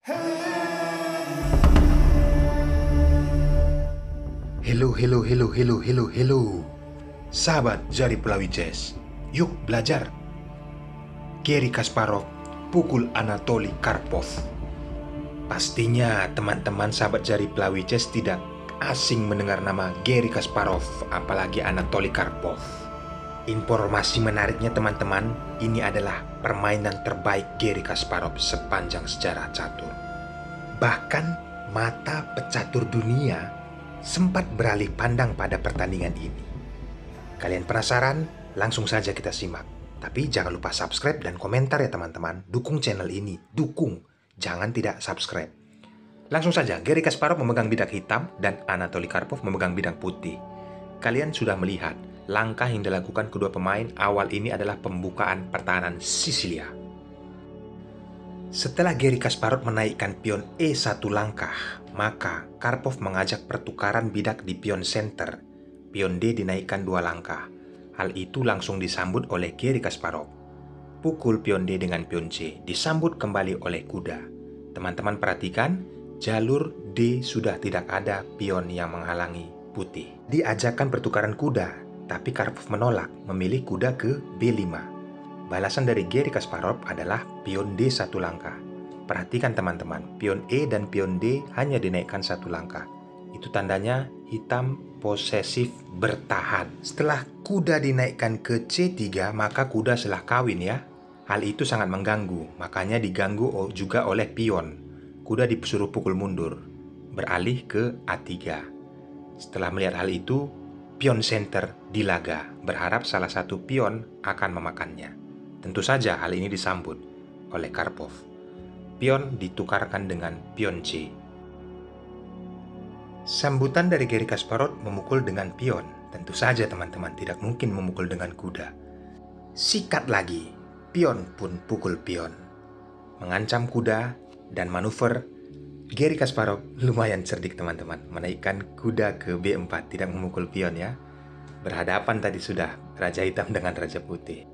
Hello. Sahabat Jari Pelawi Chess, yuk belajar. Garry Kasparov pukul Anatoly Karpov. Pastinya teman-teman sahabat Jari Pelawi Chess tidak asing mendengar nama Garry Kasparov, apalagi Anatoly Karpov. Informasi menariknya teman-teman, ini adalah permainan terbaik Garry Kasparov sepanjang sejarah catur. Bahkan mata pecatur dunia sempat beralih pandang pada pertandingan ini. Kalian penasaran? Langsung saja kita simak. Tapi jangan lupa subscribe dan komentar ya teman-teman. Dukung channel ini, dukung. Jangan tidak subscribe. Langsung saja, Garry Kasparov memegang bidang hitam dan Anatoly Karpov memegang bidang putih. Kalian sudah melihat, langkah yang dilakukan kedua pemain awal ini adalah pembukaan pertahanan Sisilia. Setelah Garry Kasparov menaikkan pion E1 langkah, maka Karpov mengajak pertukaran bidak di pion center. Pion D dinaikkan 2 langkah. Hal itu langsung disambut oleh Garry Kasparov. Pukul pion D dengan pion C disambut kembali oleh kuda. Teman-teman perhatikan, jalur D sudah tidak ada pion yang menghalangi putih. Diajakkan pertukaran kuda, tapi Karpov menolak, memilih kuda ke B5. Balasan dari Garry Kasparov adalah pion D1 langkah. Perhatikan teman-teman, pion E dan pion D hanya dinaikkan 1 langkah. Itu tandanya hitam posesif bertahan. Setelah kuda dinaikkan ke C3, maka kuda salah kawin ya. Hal itu sangat mengganggu, makanya diganggu juga oleh pion. Kuda disuruh pukul mundur, beralih ke A3. Setelah melihat hal itu, pion center dilaga, berharap salah satu pion akan memakannya. Tentu saja hal ini disambut oleh Karpov. Pion ditukarkan dengan pion C. Sambutan dari Garry Kasparov memukul dengan pion. Tentu saja teman-teman, tidak mungkin memukul dengan kuda. Sikat lagi, pion pun pukul pion. Mengancam kuda dan manuver, Garry Kasparov lumayan cerdik teman-teman. Menaikkan kuda ke B4, tidak memukul pion ya. Berhadapan tadi sudah Raja Hitam dengan Raja Putih.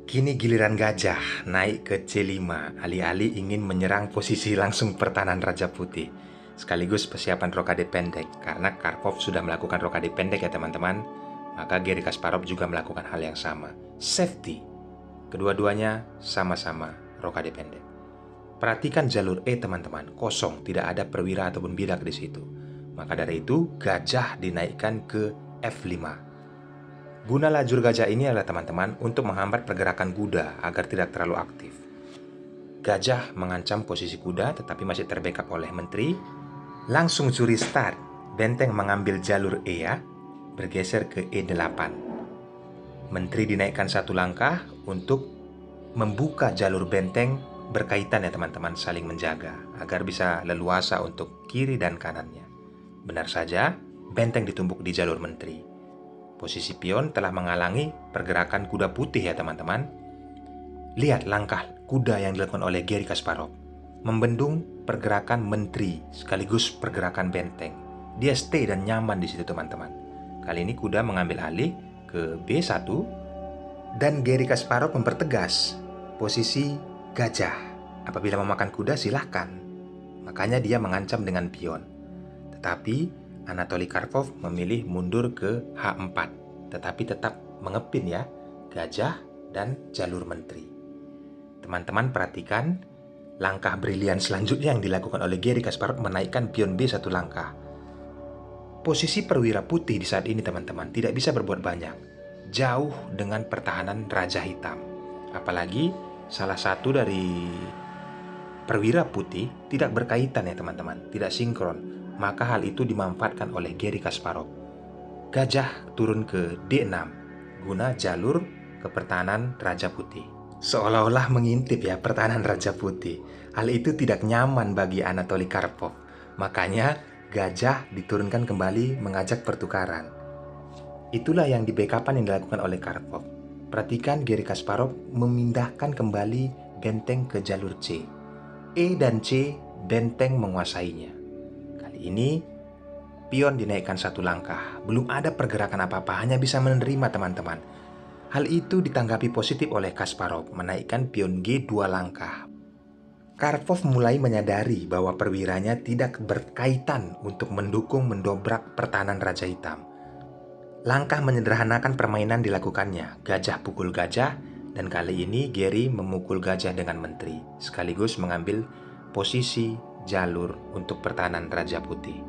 Kini giliran gajah naik ke C5, alih-alih ingin menyerang posisi langsung pertahanan Raja Putih. Sekaligus persiapan rokade pendek, karena Karpov sudah melakukan rokade pendek ya teman-teman. Maka Garry Kasparov juga melakukan hal yang sama. Safety. Kedua-duanya sama-sama rokade pendek. Perhatikan jalur E teman-teman, kosong, tidak ada perwira ataupun bidak di situ. Maka dari itu gajah dinaikkan ke F5. Guna lajur gajah ini adalah teman-teman untuk menghambat pergerakan kuda agar tidak terlalu aktif. Gajah mengancam posisi kuda tetapi masih terbackup oleh menteri. Langsung curi start. Benteng mengambil jalur E ya, bergeser ke E8. Menteri dinaikkan 1 langkah untuk membuka jalur benteng berkaitan ya teman-teman, saling menjaga agar bisa leluasa untuk kiri dan kanannya. Benar saja, benteng ditumbuk di jalur menteri. Posisi pion telah menghalangi pergerakan kuda putih ya teman-teman. Lihat langkah kuda yang dilakukan oleh Garry Kasparov. Membendung pergerakan menteri sekaligus pergerakan benteng. Dia stay dan nyaman di situ teman-teman. Kali ini kuda mengambil alih ke B1 dan Garry Kasparov mempertegas posisi gajah. Apabila memakan kuda silahkan. Makanya dia mengancam dengan pion. Tetapi Anatoly Karpov memilih mundur ke H4, tetapi tetap mengepin ya gajah dan jalur menteri. Teman-teman perhatikan langkah brilian selanjutnya yang dilakukan oleh Garry Kasparov, menaikkan pion B1 langkah. Posisi perwira putih di saat ini teman-teman tidak bisa berbuat banyak, jauh dengan pertahanan Raja Hitam. Apalagi salah satu dari perwira putih tidak berkaitan ya teman-teman, tidak sinkron. Maka hal itu dimanfaatkan oleh Garry Kasparov. Gajah turun ke D6 guna jalur ke pertahanan Raja Putih. Seolah-olah mengintip ya pertahanan Raja Putih. Hal itu tidak nyaman bagi Anatoly Karpov. Makanya gajah diturunkan kembali mengajak pertukaran. Itulah yang di backupan yang dilakukan oleh Karpov. Perhatikan Garry Kasparov memindahkan kembali benteng ke jalur C. E dan C benteng menguasainya. Ini pion dinaikkan 1 langkah. Belum ada pergerakan apa-apa, hanya bisa menerima teman-teman. Hal itu ditanggapi positif oleh Kasparov, menaikkan pion G 2 langkah. Karpov mulai menyadari bahwa perwiranya tidak berkaitan untuk mendobrak pertahanan Raja Hitam. Langkah menyederhanakan permainan dilakukannya, gajah pukul gajah, dan kali ini Gary memukul gajah dengan menteri, sekaligus mengambil posisi jalur untuk pertahanan Raja Putih.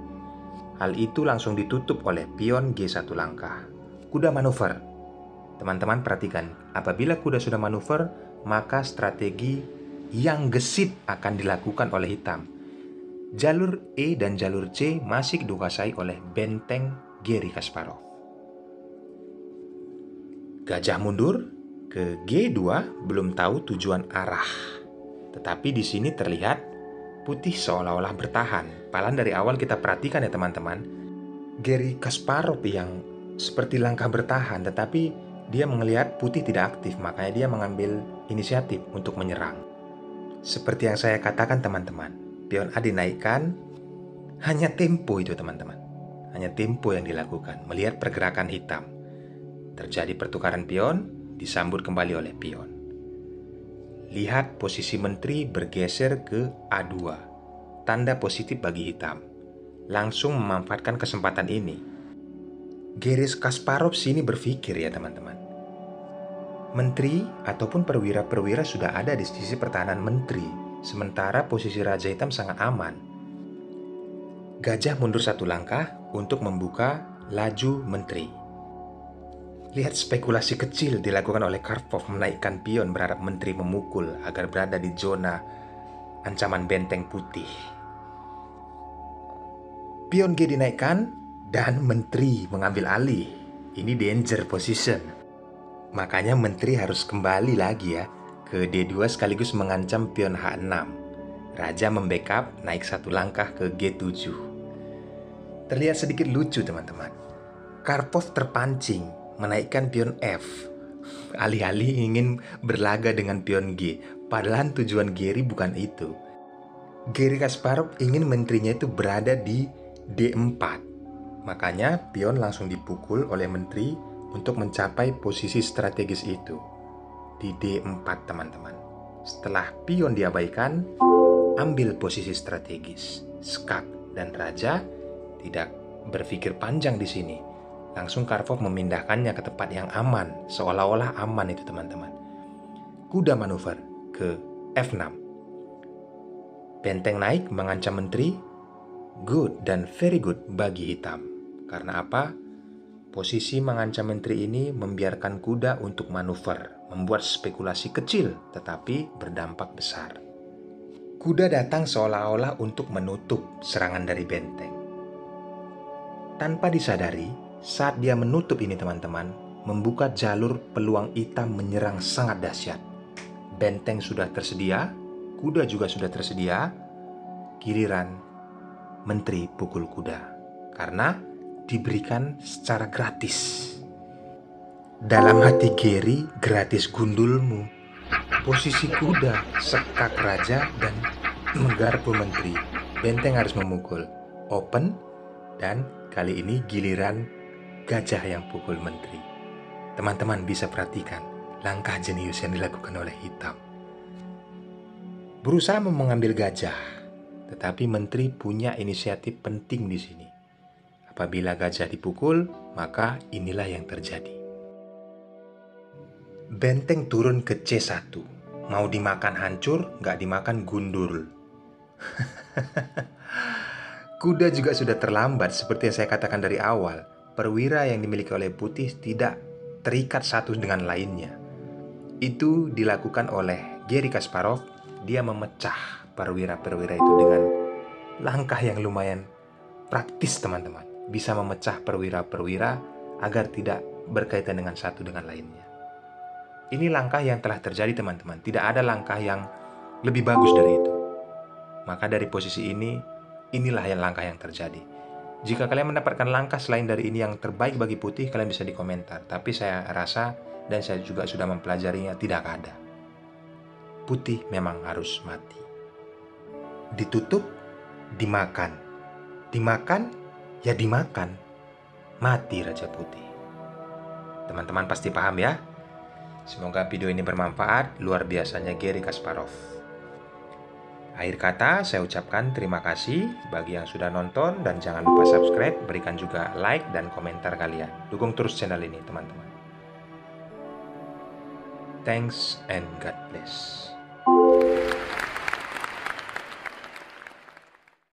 Hal itu langsung ditutup oleh pion G1 langkah. Kuda manuver. Teman-teman perhatikan, apabila kuda sudah manuver, maka strategi yang gesit akan dilakukan oleh hitam. Jalur E dan jalur C masih dikuasai oleh benteng Garry Kasparov. Gajah mundur ke G2 belum tahu tujuan arah. Tetapi di sini terlihat putih seolah-olah bertahan. Padahal dari awal kita perhatikan ya teman-teman, Garry Kasparov yang seperti langkah bertahan, tetapi dia melihat putih tidak aktif, makanya dia mengambil inisiatif untuk menyerang. Seperti yang saya katakan teman-teman, pion A dinaikkan, hanya tempo itu teman-teman. Hanya tempo yang dilakukan, melihat pergerakan hitam. Terjadi pertukaran pion, disambut kembali oleh pion. Lihat posisi menteri bergeser ke A2, tanda positif bagi hitam. Langsung memanfaatkan kesempatan ini. Garry Kasparov sini berpikir ya teman-teman. Menteri ataupun perwira-perwira sudah ada di sisi pertahanan menteri, sementara posisi Raja Hitam sangat aman. Gajah mundur satu langkah untuk membuka laju menteri. Lihat spekulasi kecil dilakukan oleh Karpov menaikkan pion berharap menteri memukul agar berada di zona ancaman benteng putih. Pion G dinaikkan dan menteri mengambil alih. Ini danger position. Makanya menteri harus kembali lagi ya ke D2 sekaligus mengancam pion H6. Raja membackup naik satu langkah ke G7. Terlihat sedikit lucu teman-teman. Karpov terpancing menaikkan pion F. Alih-alih ingin berlaga dengan pion G. Padahal tujuan Garry bukan itu. Garry Kasparov ingin menterinya itu berada di D4. Makanya pion langsung dipukul oleh menteri untuk mencapai posisi strategis itu di D4 teman-teman. Setelah pion diabaikan, ambil posisi strategis. Skak dan raja tidak berpikir panjang di sini. Langsung Karpov memindahkannya ke tempat yang aman, seolah-olah aman itu teman-teman. Kuda manuver ke F6. Benteng naik mengancam menteri. Good dan very good bagi hitam. Karena apa? Posisi mengancam menteri ini membiarkan kuda untuk manuver, membuat spekulasi kecil tetapi berdampak besar. Kuda datang seolah-olah untuk menutup serangan dari benteng. Tanpa disadari, saat dia menutup ini teman-teman, membuka jalur peluang hitam menyerang sangat dahsyat. Benteng sudah tersedia, kuda juga sudah tersedia, giliran menteri pukul kuda. Karena diberikan secara gratis. Dalam hati Garry, gratis gundulmu. Posisi kuda, sekak raja, dan menggarpu menteri. Benteng harus memukul. Open, dan kali ini giliran gajah yang pukul menteri. Teman-teman bisa perhatikan langkah jenius yang dilakukan oleh hitam. Berusaha mengambil gajah, tetapi menteri punya inisiatif penting di sini. Apabila gajah dipukul, maka inilah yang terjadi. Benteng turun ke C1. Mau dimakan hancur, nggak dimakan gundul. Kuda juga sudah terlambat seperti yang saya katakan dari awal. Perwira yang dimiliki oleh putih tidak terikat satu dengan lainnya. Itu dilakukan oleh Garry Kasparov. Dia memecah perwira-perwira itu dengan langkah yang lumayan praktis teman-teman. Bisa memecah perwira-perwira agar tidak berkaitan dengan satu dengan lainnya. Ini langkah yang telah terjadi teman-teman. Tidak ada langkah yang lebih bagus dari itu. Maka dari posisi ini, inilah yang langkah yang terjadi. Jika kalian mendapatkan langkah selain dari ini yang terbaik bagi putih, kalian bisa di komentar. Tapi saya rasa dan saya juga sudah mempelajarinya, tidak ada. Putih memang harus mati. Ditutup, dimakan. Dimakan, ya dimakan, mati Raja Putih. Teman-teman pasti paham ya. Semoga video ini bermanfaat. Luar biasanya Garry Kasparov. Akhir kata, saya ucapkan terima kasih bagi yang sudah nonton dan jangan lupa subscribe, berikan juga like dan komentar kalian. Dukung terus channel ini, teman-teman. Thanks and God bless.